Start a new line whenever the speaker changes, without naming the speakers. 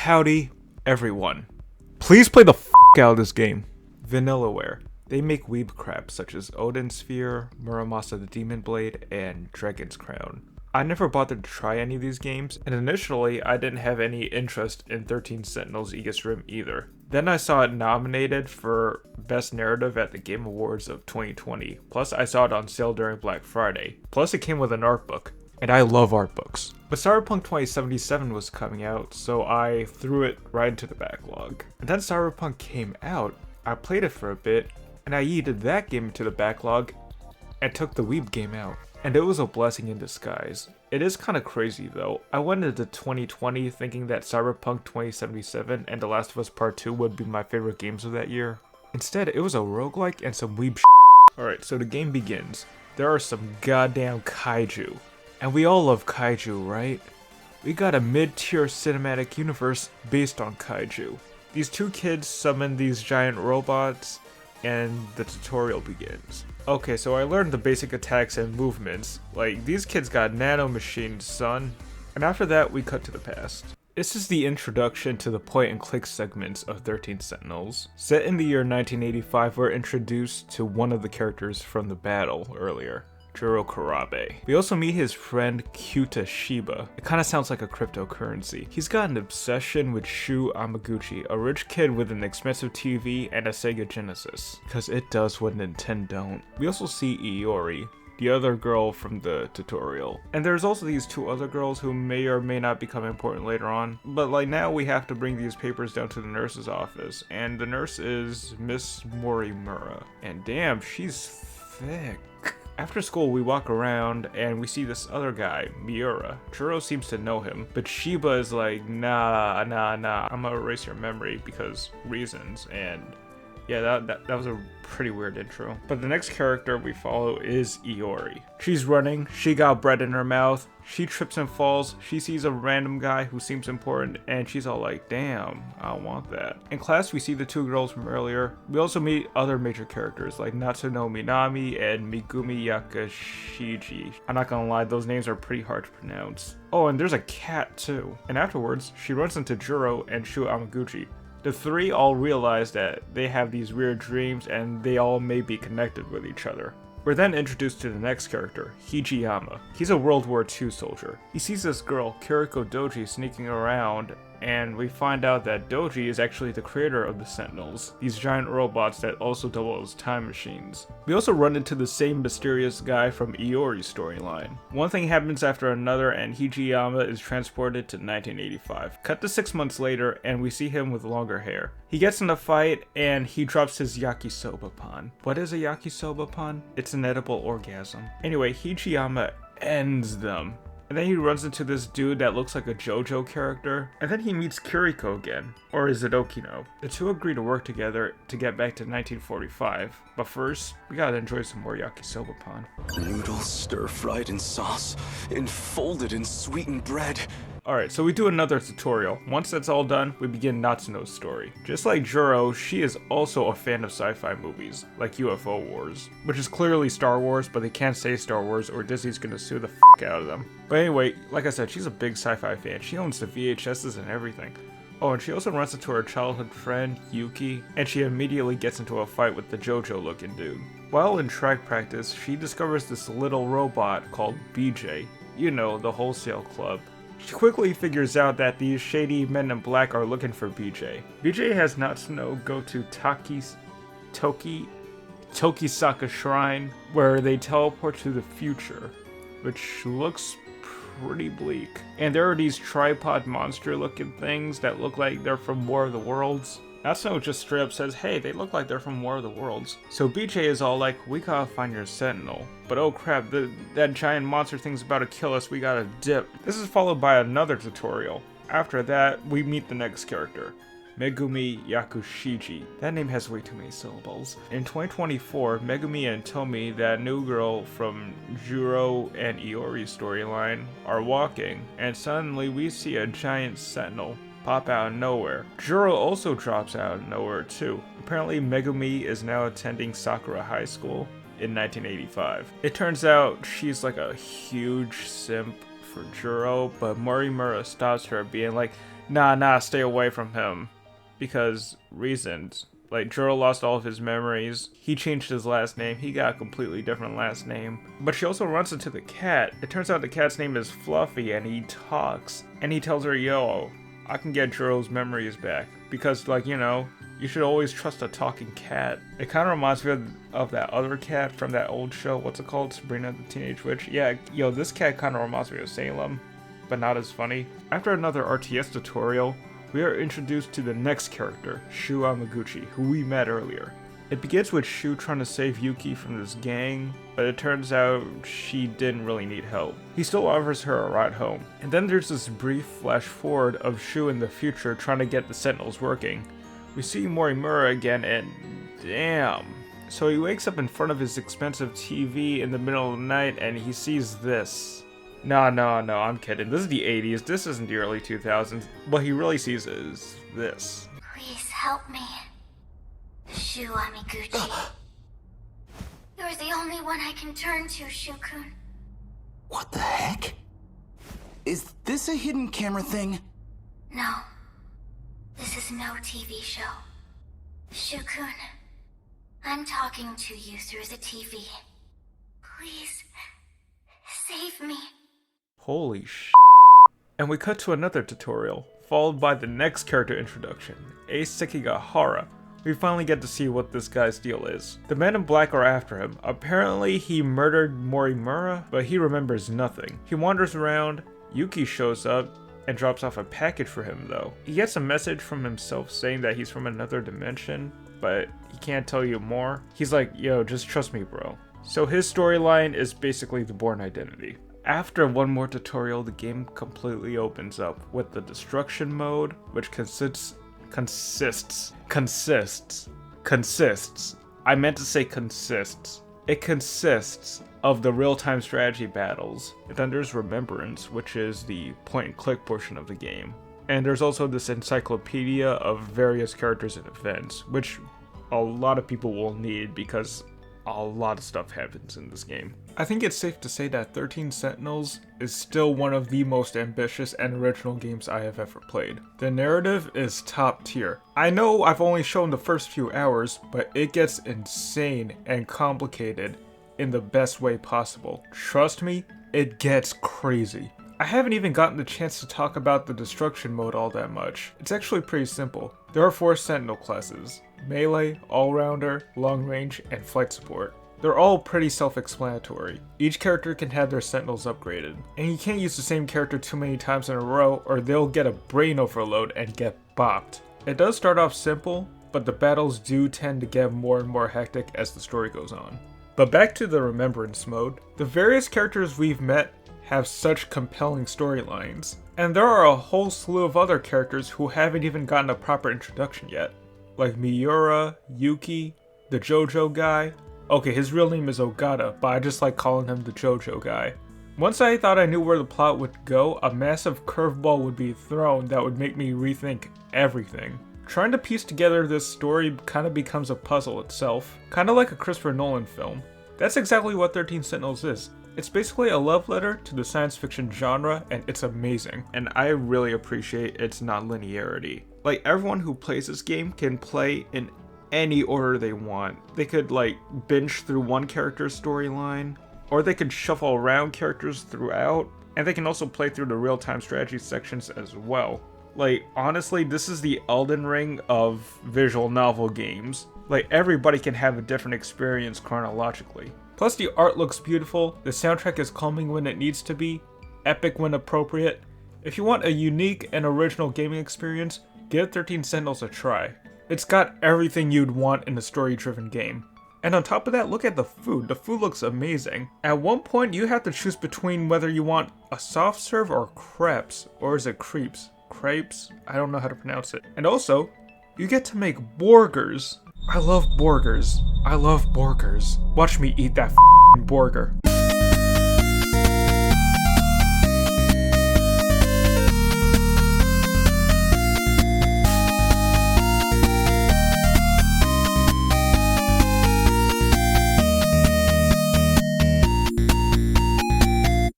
Howdy, everyone. Please play the out of this game. Vanillaware. They make weeb crap such as Odin Sphere, Muramasa the Demon Blade, and Dragon's Crown. I never bothered to try any of these games, and initially I didn't have any interest in 13 Sentinels Aegis Rim either. Then I saw it nominated for Best Narrative at the Game Awards of 2020, plus I saw it on sale during Black Friday, plus it came with an art book. And I love art books. But Cyberpunk 2077 was coming out, so I threw it right into the backlog. And then Cyberpunk came out, I played it for a bit, and I yeeted that game into the backlog and took the Weeb game out. And it was a blessing in disguise. It is kinda crazy though. I went into 2020 thinking that Cyberpunk 2077 and The Last of Us Part 2 would be my favorite games of that year. Instead, it was a roguelike and some weeb Alright, so the game begins. There are some goddamn kaiju. And we all love kaiju, right? We got a mid-tier cinematic universe based on kaiju. These two kids summon these giant robots, and the tutorial begins. Okay, so I learned the basic attacks and movements. Like, these kids got nanomachines, son. And after that, we cut to the past. This is the introduction to the point-and-click segments of 13 Sentinels. Set in the year 1985, we're introduced to one of the characters from the battle earlier. Juro Karabe. We also meet his friend Kyuta Shiba. It kinda sounds like a cryptocurrency. He's got an obsession with Shu Amaguchi, a rich kid with an expensive TV and a Sega Genesis. Because it does what Nintendo don't. We also see Iori, the other girl from the tutorial. And there's also these two other girls who may or may not become important later on. But like now we have to bring these papers down to the nurse's office. And the nurse is Miss Morimura. And damn, she's thick. After school, we walk around and we see this other guy, Miura. Juro seems to know him, but Shiba is like, nah, I'm gonna erase your memory because reasons. And yeah, that was a pretty weird intro. But the next character we follow is Iori. She's running, she got bread in her mouth, she trips and falls, she sees a random guy who seems important, and she's all like, damn, I want that. In class, we see the two girls from earlier. We also meet other major characters like Natsuno Minami and Megumi Yakashiji. I'm not gonna lie, those names are pretty hard to pronounce. Oh, and there's a cat too. And afterwards, she runs into Juro and Shu Amaguchi. The three all realize that they have these weird dreams and they all may be connected with each other. We're then introduced to the next character, Hijiyama. He's a World War II soldier. He sees this girl, Kiriko Doji, sneaking around, and we find out that Doji is actually the creator of the Sentinels, these giant robots that also double as time machines. We also run into the same mysterious guy from Iori's storyline. One thing happens after another and Hijiyama is transported to 1985. Cut to 6 months later and we see him with longer hair. He gets in a fight and he drops his yakisoba pan. What is a yakisoba pan? It's an edible orgasm. Anyway, Hijiyama ends them. And then he runs into this dude that looks like a JoJo character. And then he meets Kiriko again. Or is it Okino? The two agree to work together to get back to 1945. But first, we gotta enjoy some more yakisoba pan.
Noodles stir-fried in sauce, enfolded in sweetened bread.
Alright, so we do another tutorial. Once that's all done, we begin Natsuno's story. Just like Juro, she is also a fan of sci-fi movies, like UFO Wars, which is clearly Star Wars, but they can't say Star Wars or Disney's gonna sue the out of them. But anyway, like I said, she's a big sci-fi fan. She owns the VHSs and everything. Oh, and she also runs into her childhood friend, Yuki, and she immediately gets into a fight with the JoJo-looking dude. While in track practice, she discovers this little robot called BJ. You know, the wholesale club. She quickly figures out that these shady men in black are looking for BJ. BJ has Natsuno go to Tokisaka Shrine, where they teleport to the future, which looks pretty bleak. And there are these tripod monster looking things that look like they're from War of the Worlds. Natsuno just straight up says, hey, they look like they're from War of the Worlds. So BJ is all like, we gotta find your Sentinel. But oh crap, that giant monster thing's about to kill us, we gotta dip. This is followed by another tutorial. After that, we meet the next character, Megumi Yakushiji. That name has way too many syllables. In 2024, Megumi and Tomi, that new girl from Juro and Iori's storyline, are walking, and suddenly we see a giant Sentinel pop out of nowhere. Juro also drops out of nowhere too. Apparently Megumi is now attending Sakura High School in 1985. It turns out she's like a huge simp for Juro, but Morimura stops her being like, nah, stay away from him. Because reasons. Like, Juro lost all of his memories. He changed his last name. He got a completely different last name. But she also runs into the cat. It turns out the cat's name is Fluffy, and he talks. And he tells her, yo, I can get Juro's memories back. Because, like, you know, you should always trust a talking cat. It kind of reminds me of that other cat from that old show. What's it called? Sabrina the Teenage Witch? Yeah, yo, this cat kind of reminds me of Salem, but not as funny. After another RTS tutorial, we are introduced to the next character, Shu Amaguchi, who we met earlier. It begins with Shu trying to save Yuki from this gang, but it turns out she didn't really need help. He still offers her a ride home. And then there's this brief flash forward of Shu in the future trying to get the Sentinels working. We see Morimura again and damn. So he wakes up in front of his expensive TV in the middle of the night and he sees this. No, I'm kidding. This is the 80s. This isn't the early 2000s. What he really sees is this.
Please help me. Shu Amiguchi. You're the only one I can turn to, Shu-kun.
What the heck? Is this a hidden camera thing?
No. This is no TV show. Shu-kun, I'm talking to you through the TV. Please, save me.
Holy sh**. And we cut to another tutorial, followed by the next character introduction, Ace Sekigahara. We finally get to see what this guy's deal is. The men in black are after him. Apparently he murdered Morimura, but he remembers nothing. He wanders around, Yuki shows up, and drops off a package for him though. He gets a message from himself saying that he's from another dimension, but he can't tell you more. He's like, yo, just trust me, bro. So his storyline is basically the Bourne Identity. After one more tutorial, the game completely opens up with the destruction mode, which consists. I meant to say consists. It consists of the real-time strategy battles. Then there's Remembrance, which is the point-and-click portion of the game. And there's also this encyclopedia of various characters and events, which a lot of people will need because a lot of stuff happens in this game. I think it's safe to say that 13 Sentinels is still one of the most ambitious and original games I have ever played. The narrative is top tier. I know I've only shown the first few hours, but it gets insane and complicated in the best way possible. Trust me, it gets crazy. I haven't even gotten the chance to talk about the destruction mode all that much. It's actually pretty simple. There are 4 Sentinel classes: Melee, All-Rounder, Long Range, and Flight Support. They're all pretty self-explanatory. Each character can have their Sentinels upgraded, and you can't use the same character too many times in a row or they'll get a brain overload and get bopped. It does start off simple, but the battles do tend to get more and more hectic as the story goes on. But back to the Remembrance mode, the various characters we've met have such compelling storylines, and there are a whole slew of other characters who haven't even gotten a proper introduction yet, like Miura, Yuki, the JoJo guy. Okay, his real name is Ogata, but I just like calling him the JoJo guy. Once I thought I knew where the plot would go, a massive curveball would be thrown that would make me rethink everything. Trying to piece together this story kind of becomes a puzzle itself, kind of like a Christopher Nolan film. That's exactly what 13 Sentinels is. It's basically a love letter to the science fiction genre, and it's amazing. And I really appreciate its non-linearity. Like, everyone who plays this game can play in any order they want. They could like binge through one character's storyline, or they could shuffle around characters throughout, and they can also play through the real-time strategy sections as well. Like, honestly, this is the Elden Ring of visual novel games. Like, everybody can have a different experience chronologically. Plus, the art looks beautiful, the soundtrack is calming when it needs to be, epic when appropriate. If you want a unique and original gaming experience, give 13 Sentinels a try. It's got everything you'd want in a story-driven game. And on top of that, look at the food. The food looks amazing. At one point, you have to choose between whether you want a soft serve or crepes. Or is it crepes? Crepes? I don't know how to pronounce it. And also, you get to make burgers. I love burgers. Watch me eat that burger.